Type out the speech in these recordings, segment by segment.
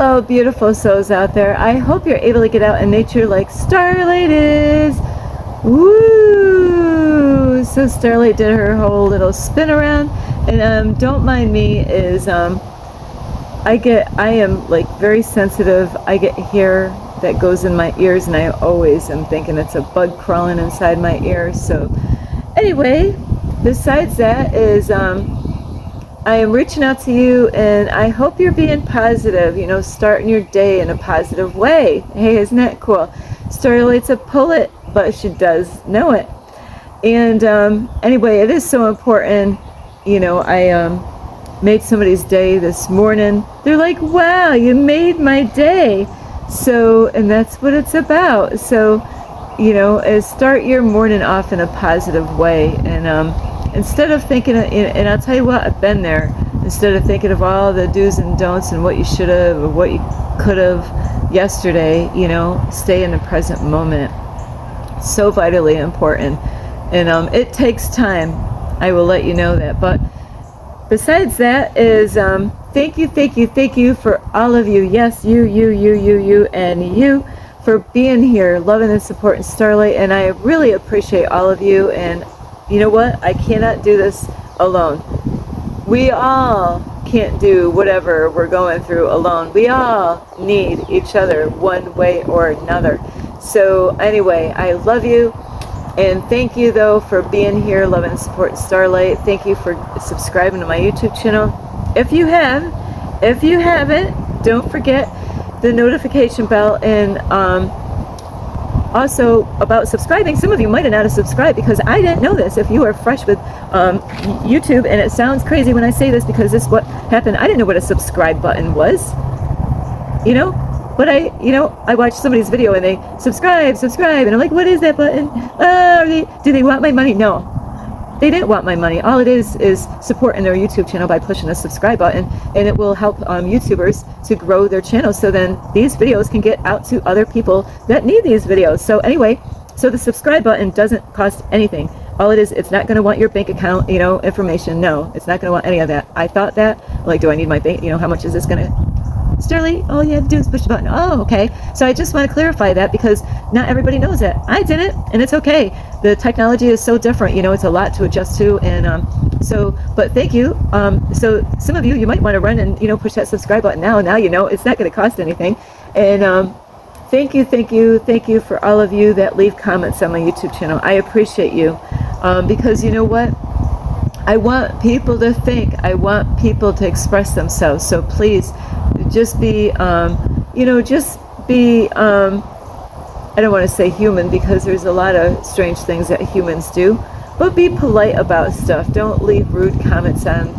Hello, beautiful souls out there. I hope you're able to get out in nature like Starlight is. Woo! So Starlight did her whole little spin around, and don't mind me. I am like very sensitive. I get hair that goes in my ears, and I always am thinking it's a bug crawling inside my ear. So anyway, besides that is I am reaching out to you, and I hope you're being positive, starting your day in a positive way. Hey, isn't that cool? Starlight's a poet, but she does know it. And anyway, it is so important. I made somebody's day this morning. They're like, wow, you made my day. So, and that's what it's about. So, start your morning off in a positive way. And instead of thinking, and I'll tell you what, I've been there. Instead of thinking of all the do's and don'ts and what you should have or what you could have yesterday, stay in the present moment. So vitally important. And it takes time. I will let you know that. But besides that is thank you for all of you. Yes, you, and you for being here, loving and supporting Starlight. And I really appreciate all of you. And you know what? I cannot do this alone. We all can't do whatever we're going through alone. We all need each other one way or another. So anyway, I love you. And thank you, though, for being here, loving and supporting Starlight. Thank you for subscribing to my YouTube channel. If you haven't, don't forget the notification bell. And also about subscribing, some of you might have not have subscribed because I didn't know this. If you are fresh with YouTube, and it sounds crazy when I say this because this is what happened. I didn't know what a subscribe button was, but I watched somebody's video and they subscribe, and I'm like, what is that button? Do they want my money? No, they didn't want my money. All it is supporting their YouTube channel by pushing the subscribe button, and it will help YouTubers to grow their channel. So then these videos can get out to other people that need these videos. So anyway, so the subscribe button doesn't cost anything. All it is, it's not going to want your bank account, information. No, it's not going to want any of that. I thought that, like, do I need my bank? How much is this going to? Starlight, all you have to do is push the button. Oh, okay. So I just want to clarify that because not everybody knows it. I didn't, and it's okay. The technology is so different. It's a lot to adjust to, and but thank you. So some of you might want to run and push that subscribe button now. Now it's not going to cost anything, and thank you for all of you that leave comments on my YouTube channel. I appreciate you because you know what? I want people to think. I want people to express themselves. So please, just be, I don't want to say human because there's a lot of strange things that humans do, but be polite about stuff. Don't leave rude comments on,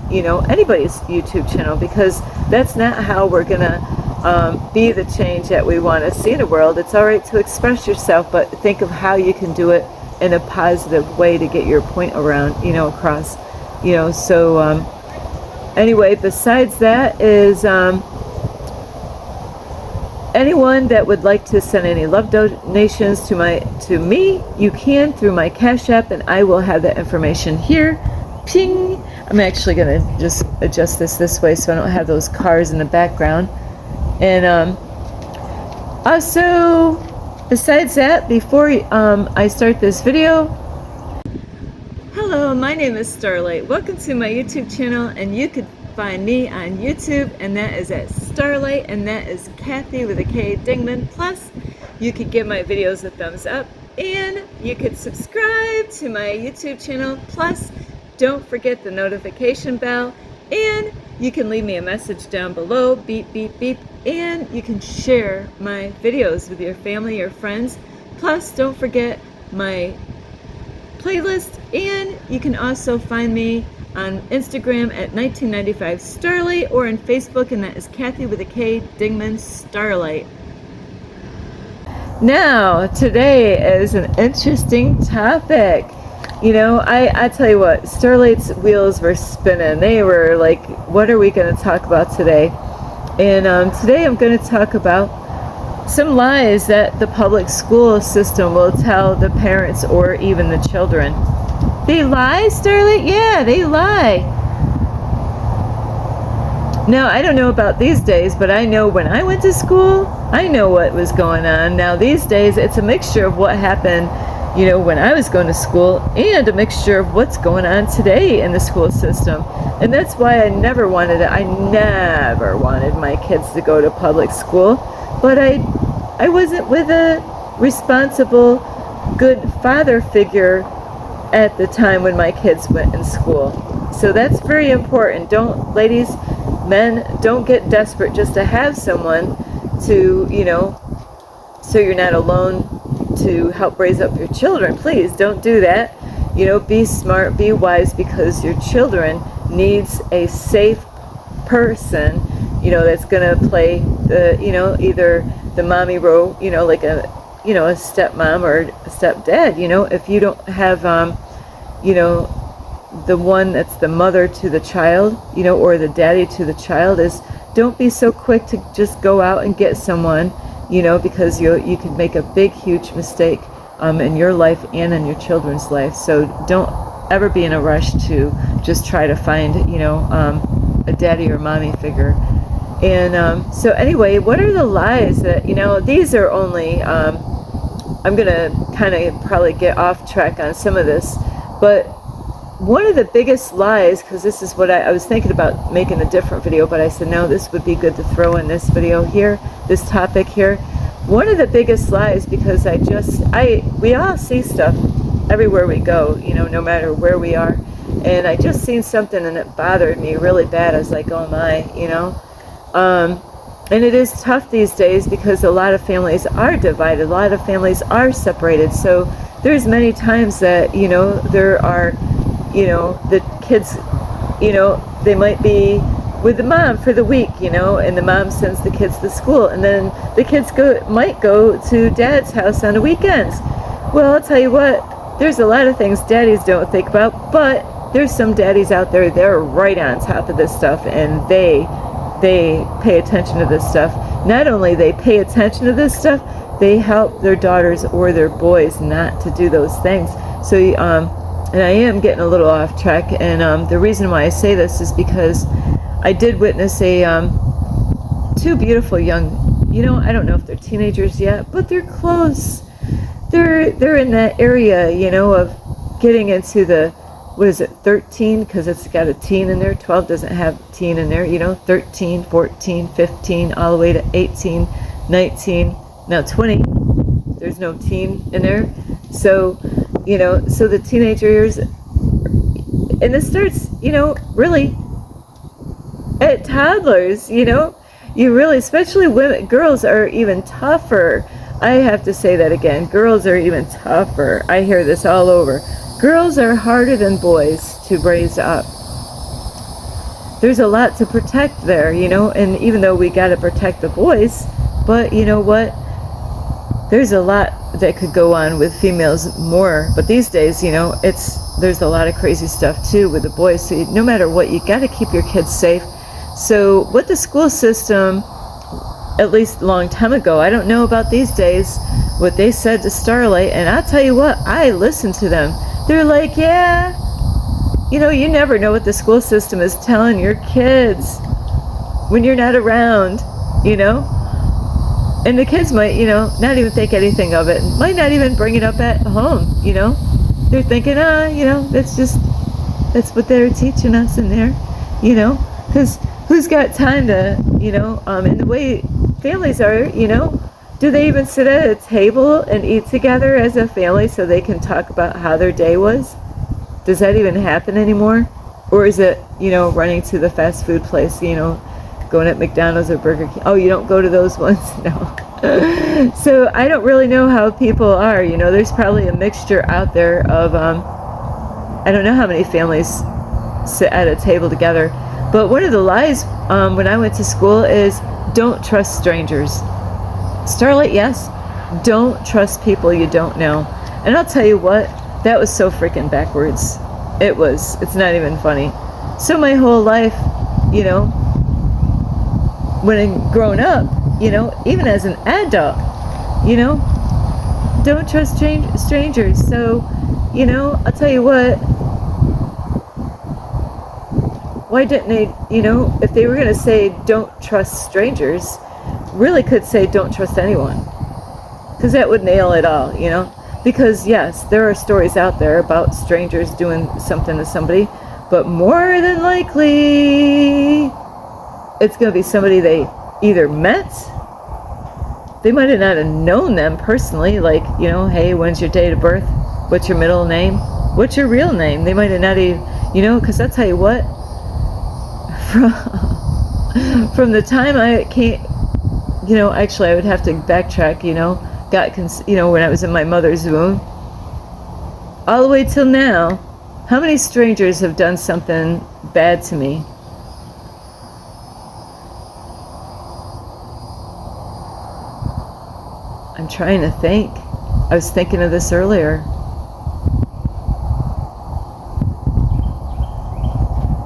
anybody's YouTube channel because that's not how we're going to be the change that we want to see in the world. It's all right to express yourself, but think of how you can do it in a positive way to get your point around, across. So anyway, besides that is anyone that would like to send any love donations to me, you can through my Cash App, and I will have that information here. Ping! I'm actually going to just adjust this way so I don't have those cars in the background. And also, besides that, before I start this video, hello, my name is Starlight. Welcome to my YouTube channel, and you could find me on YouTube, and that is at Starlight, and that is Kathy with a K Dingman. Plus, you could give my videos a thumbs up, and you could subscribe to my YouTube channel. Plus, don't forget the notification bell, and you can leave me a message down below, beep, beep, beep, and you can share my videos with your family or friends. Plus, don't forget my playlist, and you can also find me on Instagram at 1995 Starlight or on Facebook, and that is Kathy with a K Dingman Starlight. Now, today is an interesting topic. I tell you what, Starlight's wheels were spinning. They were like, what are we going to talk about today? And today I'm going to talk about some lies that the public school system will tell the parents or even the children. They lie, Starlight? Yeah, they lie. Now, I don't know about these days, but I know when I went to school, I know what was going on. Now, these days, it's a mixture of what happened, when I was going to school, and a mixture of what's going on today in the school system. And that's why I never wanted my kids to go to public school. But I wasn't with a responsible, good father figure at the time when my kids went in school. So that's very important. Ladies, men, don't get desperate just to have someone to, so you're not alone to help raise up your children. Please don't do that. Be smart, be wise, because your children needs a safe person, that's going to play the, either the mommy role, like a stepmom or a stepdad. If you don't have, the one that's the mother to the child, or the daddy to the child, don't be so quick to just go out and get someone, because you could make a big, huge mistake in your life and in your children's life. So don't ever be in a rush to just try to find, a daddy or mommy figure. And so anyway, what are the lies that, these are only, I'm going to kind of probably get off track on some of this, but one of the biggest lies, because this is what I was thinking about making a different video, but I said, no, this would be good to throw in this video here, this topic here. One of the biggest lies, because we all see stuff everywhere we go, no matter where we are. And I just seen something and it bothered me really bad. I was like, oh my, and it is tough these days because a lot of families are divided. A lot of families are separated. So there's many times that, there are, the kids, they might be with the mom for the week, and the mom sends the kids to school, and then the kids might go to dad's house on the weekends. Well, I'll tell you what, there's a lot of things daddies don't think about, but there's some daddies out there, they're right on top of this stuff, and they pay attention to this stuff. Not only they pay attention to this stuff, they help their daughters or their boys not to do those things. So, and I am getting a little off track, and the reason why I say this is because I did witness two beautiful young, I don't know if they're teenagers yet, but they're close. They're in that area, of getting into the, 13, because it's got a teen in there. 12 doesn't have teen in there, 13, 14, 15, all the way to 18, 19, now 20. There's no teen in there. So, so the teenager years, and it starts, really at toddlers, you really, especially women, girls are even tougher. I have to say that again. Girls are even tougher. I hear this all over. Girls are harder than boys to raise up. There's a lot to protect there, and even though we got to protect the boys, but you know what? There's a lot that could go on with females more, but these days, there's a lot of crazy stuff too with the boys. So no matter what, you got to keep your kids safe. So what the school system, at least a long time ago, I don't know about these days, what they said to Starlight, and I'll tell you what, I listened to them. They're like, yeah, you never know what the school system is telling your kids when you're not around, and the kids might, not even think anything of it, might not even bring it up at home, they're thinking, that's what they're teaching us in there, because who's got time to, and the way families are, do they even sit at a table and eat together as a family so they can talk about how their day was? Does that even happen anymore? Or is it, running to the fast food place, going at McDonald's or Burger King? Oh, you don't go to those ones? No. So I don't really know how people are, there's probably a mixture out there of, I don't know how many families sit at a table together. But one of the lies when I went to school is don't trust strangers. Starlight, yes, don't trust people you don't know. And I'll tell you what, that was so freaking backwards. It's not even funny. So my whole life, when I'm grown up, even as an adult, don't trust strangers. So, I'll tell you what, Why didn't they, if they were going to say don't trust strangers, really could say don't trust anyone. Because that would nail it all, Because yes, there are stories out there about strangers doing something to somebody, but more than likely, it's going to be somebody they either met, they might have not have known them personally, like, hey, when's your date of birth? What's your middle name? What's your real name? They might have not even, because I'll tell you what, from the time I came, actually I would have to backtrack, when I was in my mother's womb, all the way till now, how many strangers have done something bad to me? I'm trying to think. I was thinking of this earlier.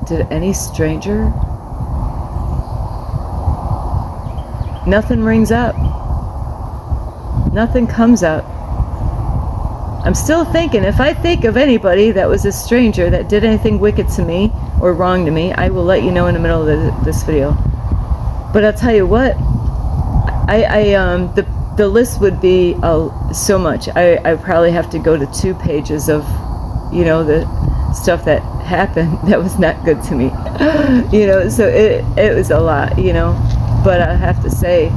Did any stranger? Nothing rings up. Nothing comes up. I'm still thinking, if I think of anybody that was a stranger that did anything wicked to me or wrong to me, I will let you know in the middle of this video. But I'll tell you what, the list would be so much. I probably have to go to 2 pages of, the stuff that happened that was not good to me. So it was a lot, But I have to say,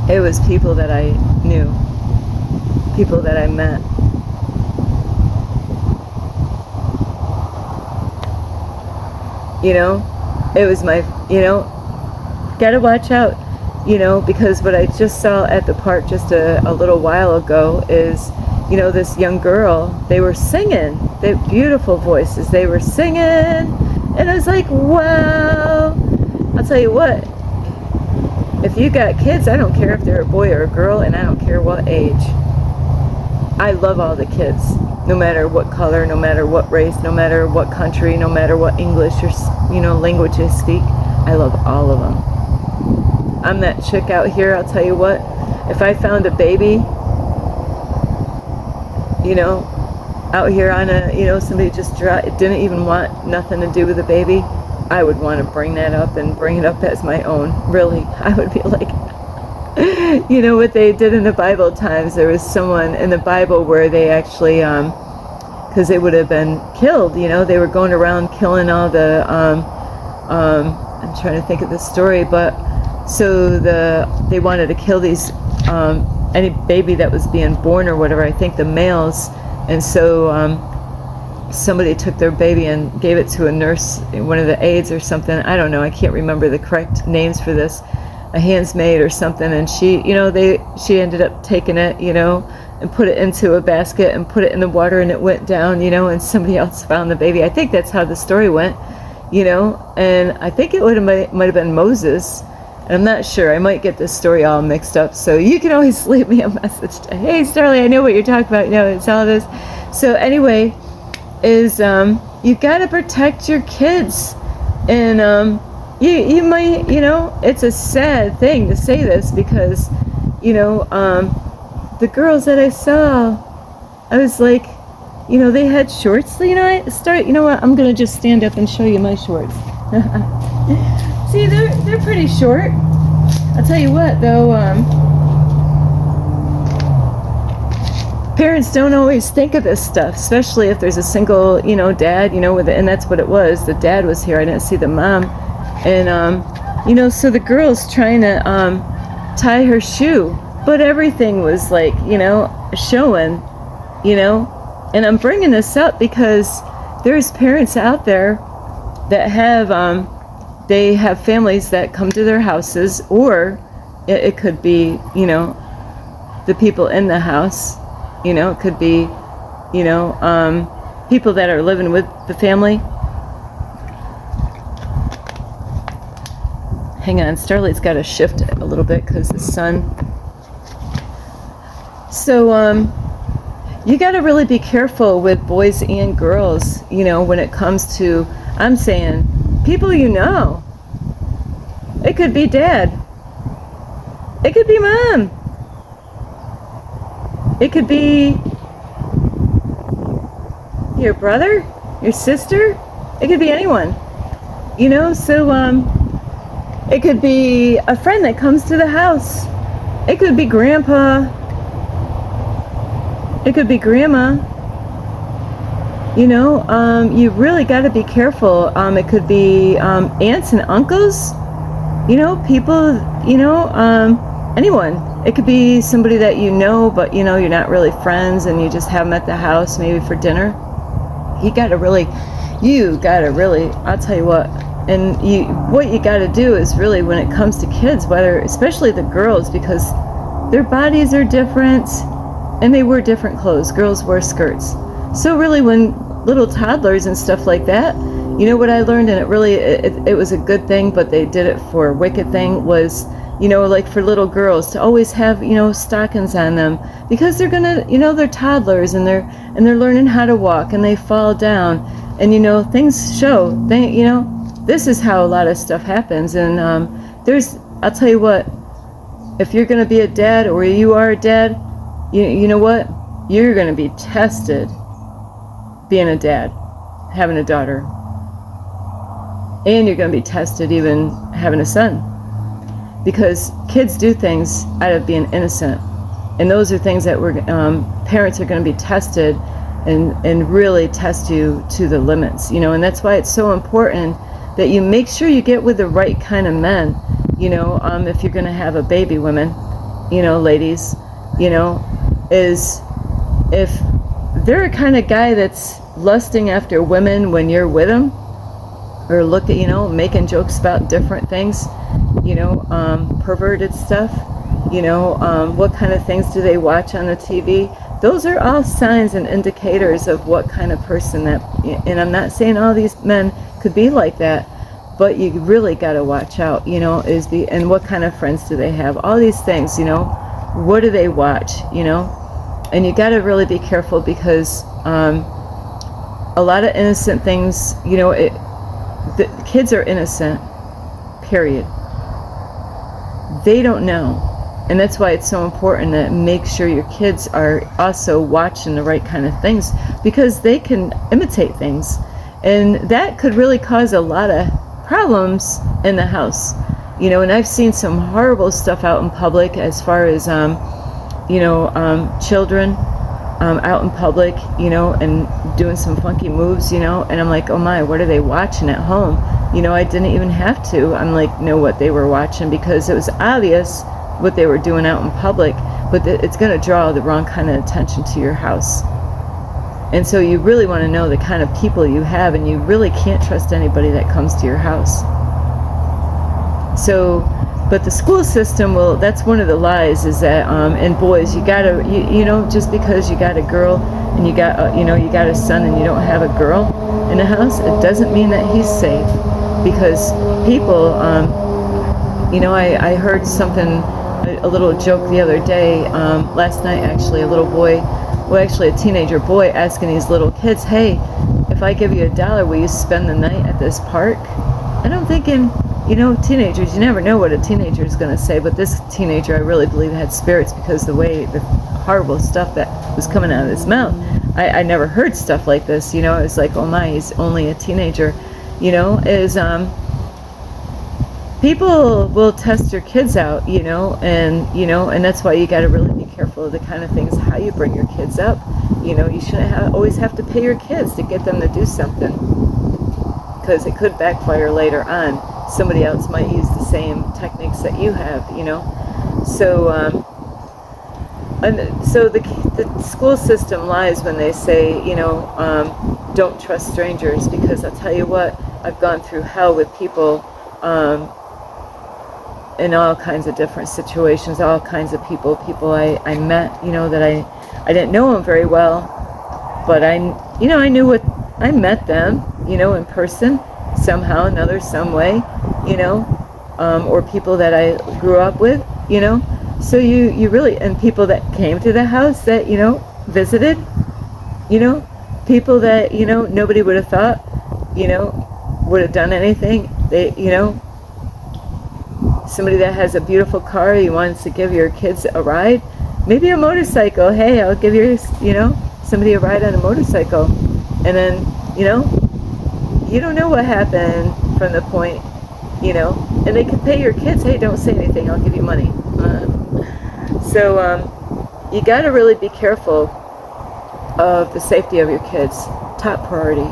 it was people that I knew, people that I met. It was my, gotta watch out, because what I just saw at the park just a little while ago is, this young girl, they were singing, they had beautiful voices, they were singing, and I was like, wow. I'll tell you what, if you got kids, I don't care if they're a boy or a girl, and I don't care what age. I love all the kids, no matter what color, no matter what race, no matter what country, no matter what English or, language they speak. I love all of them. I'm that chick out here, I'll tell you what, if I found a baby, out here on a, somebody just didn't even want nothing to do with the baby, I would want to bring that up and bring it up as my own. Really, I would be like, what they did in the Bible times. There was someone in the Bible where they actually, because they would have been killed. They were going around killing all the. I'm trying to think of the story, but so they wanted to kill these any baby that was being born or whatever. I think the males, and so. Somebody took their baby and gave it to a nurse, one of the aides or something. I don't know. I can't remember the correct names for this. A handsmaid or something. And she, she ended up taking it, and put it into a basket and put it in the water, and it went down, and somebody else found the baby. I think that's how the story went, and I think it might have been Moses. And I'm not sure. I might get this story all mixed up. So you can always leave me a message. Hey, Starly, I know what you're talking about. It's all this. So anyway, is you gotta protect your kids, and you might, it's a sad thing to say this because the girls that I saw, I was like, they had shorts. You know what, I'm gonna just stand up and show you my shorts. See, they're pretty short. I'll tell you what though, parents don't always think of this stuff, especially if there's a single, dad, and that's what it was. The dad was here. I didn't see the mom. And, so the girl's trying to tie her shoe, but everything was like, showing, And I'm bringing this up because there's parents out there that have, they have families that come to their houses, or it could be, the people in the house. It could be, people that are living with the family. Hang on, Starlight's got to shift a little bit because the sun. So, you got to really be careful with boys and girls, when it comes to, I'm saying, people It could be dad. It could be mom. It could be your brother, your sister. It could be anyone. So it could be a friend that comes to the house. It could be grandpa. It could be grandma. You really got to be careful. It could be aunts and uncles. People. Anyone. It could be somebody that but you're not really friends, and you just have them at the house, maybe for dinner. You gotta really. I'll tell you what. And what you got to do is really, when it comes to kids, especially the girls, because their bodies are different, and they wear different clothes. Girls wear skirts. So really, when little toddlers and stuff like that, what I learned, and it was a good thing, but they did it for a wicked thing, was, like for little girls to always have, stockings on them, because they're gonna, they're toddlers, and they're learning how to walk, and they fall down, and things show. This is how a lot of stuff happens. And I'll tell you what, if you're going to be a dad, or you are a dad, you know what? You're going to be tested being a dad, having a daughter. And you're going to be tested even having a son. Because kids do things out of being innocent. And those are things that parents are going to be tested and really test you to the limits. And that's why it's so important that you make sure you get with the right kind of men, if you're going to have a baby, women, ladies, is if they're a kind of guy that's lusting after women when you're with them, or making jokes about different things, perverted stuff, what kind of things do they watch on the TV? Those are all signs and indicators of what kind of person and I'm not saying all these men could be like that, but you really got to watch out, and what kind of friends do they have? All these things, what do they watch, and you got to really be careful, because a lot of innocent things, the kids are innocent, period. They don't know. And that's why it's so important to make sure your kids are also watching the right kind of things, because they can imitate things. And that could really cause a lot of problems in the house. And I've seen some horrible stuff out in public as far as, children out in public, and doing some funky moves, and I'm like, oh my, what are they watching at home? I didn't even have to. I'm like, know what they were watching, because it was obvious what they were doing out in public, but it's going to draw the wrong kind of attention to your house. And so you really want to know the kind of people you have, and you really can't trust anybody that comes to your house. So, but the school system that's one of the lies, is that, and boys, you gotta, just because you got a girl, and you got, you got a son, and you don't have a girl in the house, it doesn't mean that he's safe. Because people, I heard something, a little joke the other day, last night actually, a teenager boy asking these little kids, hey, if I give you $1, will you spend the night at this park? And I'm thinking, teenagers, you never know what a teenager is going to say, but this teenager, I really believe, had spirits, because the horrible stuff that was coming out of his mouth. I never heard stuff like this, it's like, oh my, he's only a teenager, people will test your kids out, and that's why you got to really be careful of the kind of things, how you bring your kids up. You shouldn't always have to pay your kids to get them to do something, because it could backfire later on. Somebody else might use the same techniques that you have, So, so the school system lies when they say, don't trust strangers, because I'll tell you what, I've gone through hell with people, in all kinds of different situations, all kinds of people I met, that I didn't know them very well, but I knew I met them, in person, somehow, another, some way, or people that I grew up with, so you really, and people that came to the house that, visited, people that, nobody would have thought, would have done anything, they, somebody that has a beautiful car, you wants to give your kids a ride, maybe a motorcycle, hey, I'll give your, somebody a ride on a motorcycle, and then, you don't know what happened from the point, and they can pay your kids, hey, don't say anything, I'll give you money. So you got to really be careful of the safety of your kids. Top priority,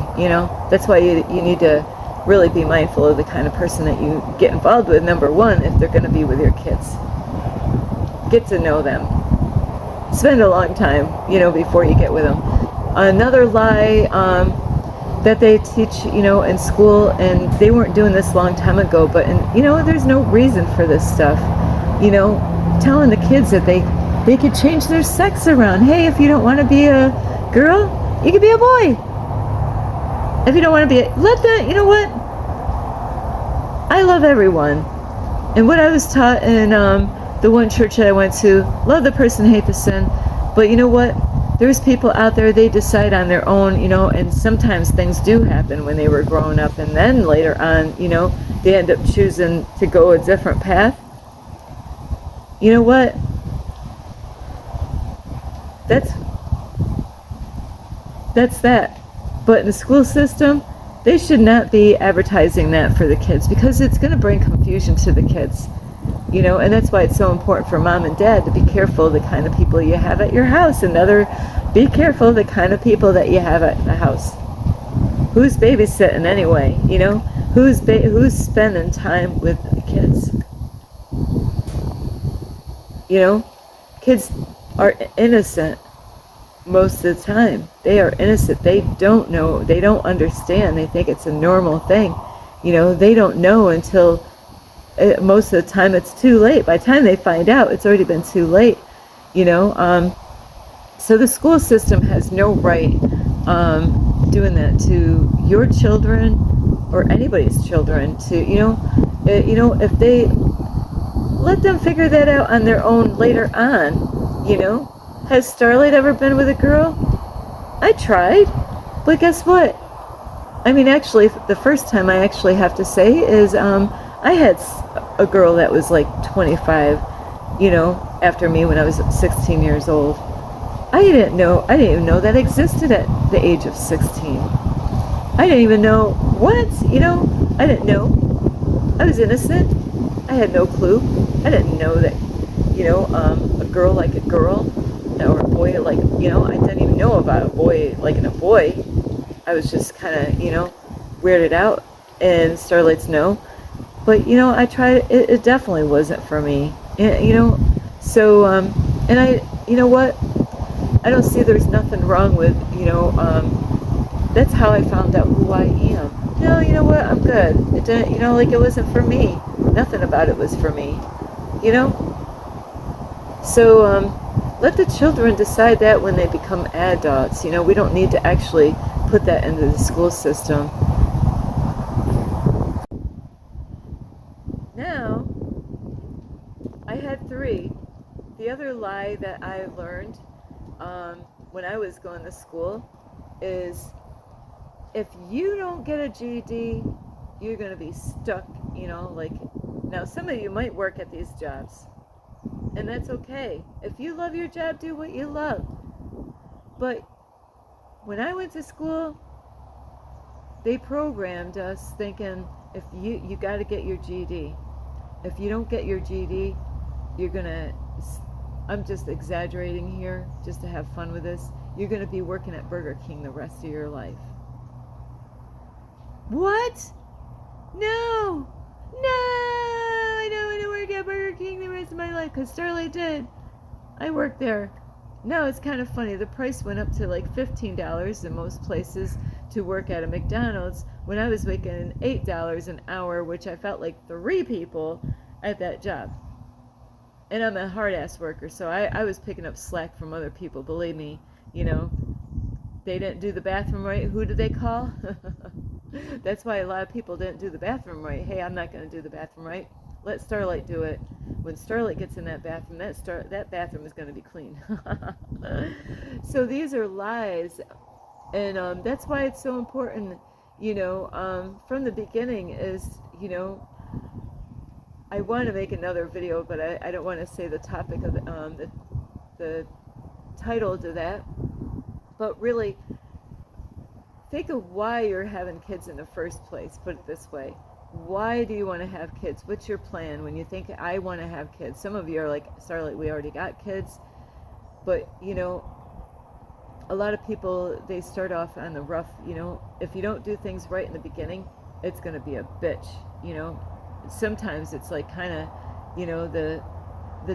That's why you need to really be mindful of the kind of person that you get involved with. Number one, if they're going to be with your kids, get to know them. Spend a long time, before you get with them. Another lie that they teach, in school, and they weren't doing this a long time ago, but, there's no reason for this stuff. Telling the kids that they could change their sex around. Hey, if you don't want to be a girl, you could be a boy. If you don't want to be let that, what? I love everyone. And what I was taught in the one church that I went to, love the person, hate the sin. But you know what? There's people out there, they decide on their own, and sometimes things do happen when they were growing up, and then later on, they end up choosing to go a different path. You know what? That's that. But in the school system, they should not be advertising that for the kids, because it's going to bring confusion to the kids. And that's why it's so important for mom and dad to be careful of the kind of people you have at your house. Be careful of the kind of people that you have at the house. Who's babysitting anyway? Who's spending time with the kids? Kids are innocent most of the time. They are innocent. They don't know. They don't understand. They think it's a normal thing. They don't know until most of the time it's too late. By the time they find out, it's already been too late. So the school system has no right doing that to your children or anybody's children. If they let them figure that out on their own later on. Has Starlight ever been with a girl? I tried, but guess what? Actually, the first time, I actually have to say, is I had a girl that was like 25, after me when I was 16 years old. I didn't even know that existed at the age of 16. I didn't even know what, I didn't know. I was innocent. I had no clue. I didn't know that, a girl like a girl, or a boy like, I didn't even know about a boy liking a boy. I was just kind of, weirded out, and Starlight's no. But, I tried, it definitely wasn't for me. So, and what? I don't see there's nothing wrong with, that's how I found out who I am. No, you know what? I'm good. It didn't, it wasn't for me. Nothing about it was for me, So, let the children decide that when they become adults. We don't need to actually put that into the school system. Now, I had 3. The other lie that I learned when I was going to school is, if you don't get a GED, you're going to be stuck, now some of you might work at these jobs, and that's okay. If you love your job, do what you love. But when I went to school, they programmed us thinking, if you got to get your GED. If you don't get your GED, you're going to, I'm just exaggerating here just to have fun with this, you're going to be working at Burger King the rest of your life. What? No! I don't want to work at Burger King the rest of my life, because Starlight did. I worked there. No, it's kind of funny. The price went up to like $15 in most places to work at a McDonald's, when I was making $8 an hour, which I felt like 3 people at that job. And I'm a hard-ass worker, so I was picking up slack from other people, believe me. They didn't do the bathroom right. Who did they call? That's why a lot of people didn't do the bathroom right. Hey, I'm not going to do the bathroom right. Let Starlight do it. When Starlight gets in that bathroom, that bathroom is going to be clean. So these are lies, and that's why it's so important, from the beginning is, I want to make another video, but I don't want to say the topic of the title to that. But really, think of why you're having kids in the first place. Put it this way. why do you want to have kids? What's your plan when you think I want to have kids? Some of you are like, Starlight, we already got kids. But, you know, a lot of people, they start off on the rough, you know, if you don't do things right in the beginning, it's going to be a bitch, you know. Sometimes it's like kind of, you know, the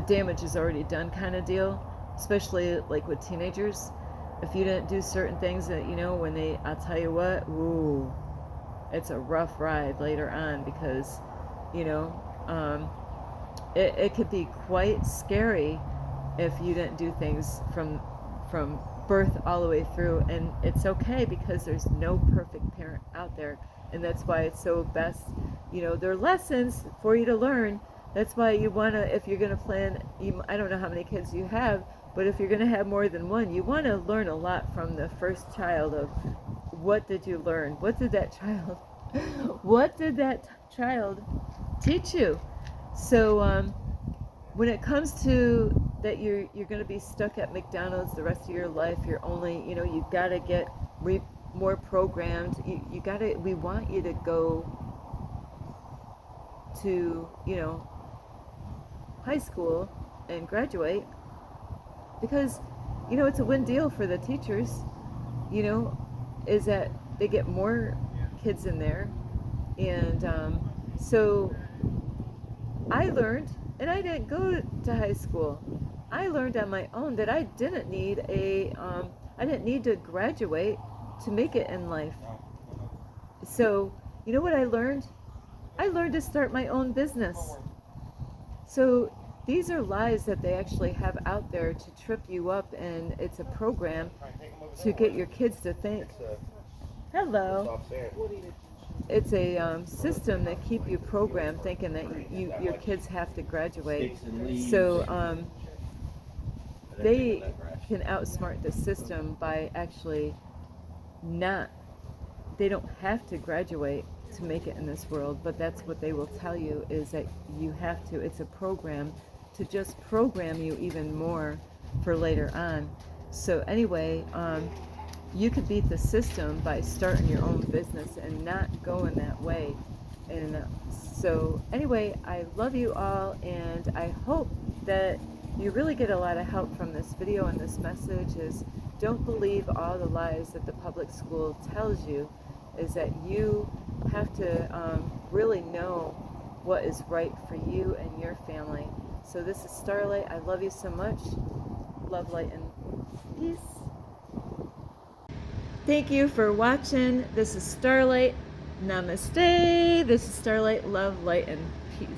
damage is already done kind of deal, especially like with teenagers. If you didn't do certain things that, you know, when they, I'll tell you what, ooh, it's a rough ride later on because, you know, it could be quite scary if you didn't do things from birth all the way through. And it's okay because there's no perfect parent out there, and that's why it's so best, you know, there are lessons for you to learn. That's why you want to, if you're going to plan, I don't know how many kids you have, but if you're going to have more than one, you want to learn a lot from the first child of what did you learn, what did that child what did that child teach you. So when it comes to that, you're going to be stuck at McDonald's the rest of your life. You're only, you know, you got to get more programmed. You got to, we want you to go to, you know, high school and graduate because, you know, it's a win deal for the teachers, you know, is that they get more kids in there. And so I learned, and I didn't go to high school. I learned on my own that I didn't need I didn't need to graduate to make it in life. So, you know what I learned? I learned to start my own business. So these are lies that they actually have out there to trip you up, and it's a program to get your kids to think. Hello. It's a system that keep you programmed thinking that your kids have to graduate. So they can outsmart the system by actually not, they don't have to graduate to make it in this world, but that's what they will tell you, is that you have to. It's a program to just program you even more for later on. So anyway, you could beat the system by starting your own business and not going that way. And so anyway, I love you all, and I hope that you really get a lot of help from this video. And this message is, don't believe all the lies that the public school tells you, is that you have to really know what is right for you and your family. So this is Starlight. I love you so much. Love, light, and peace. Thank you for watching. This is Starlight. Namaste. This is Starlight. Love, light, and peace.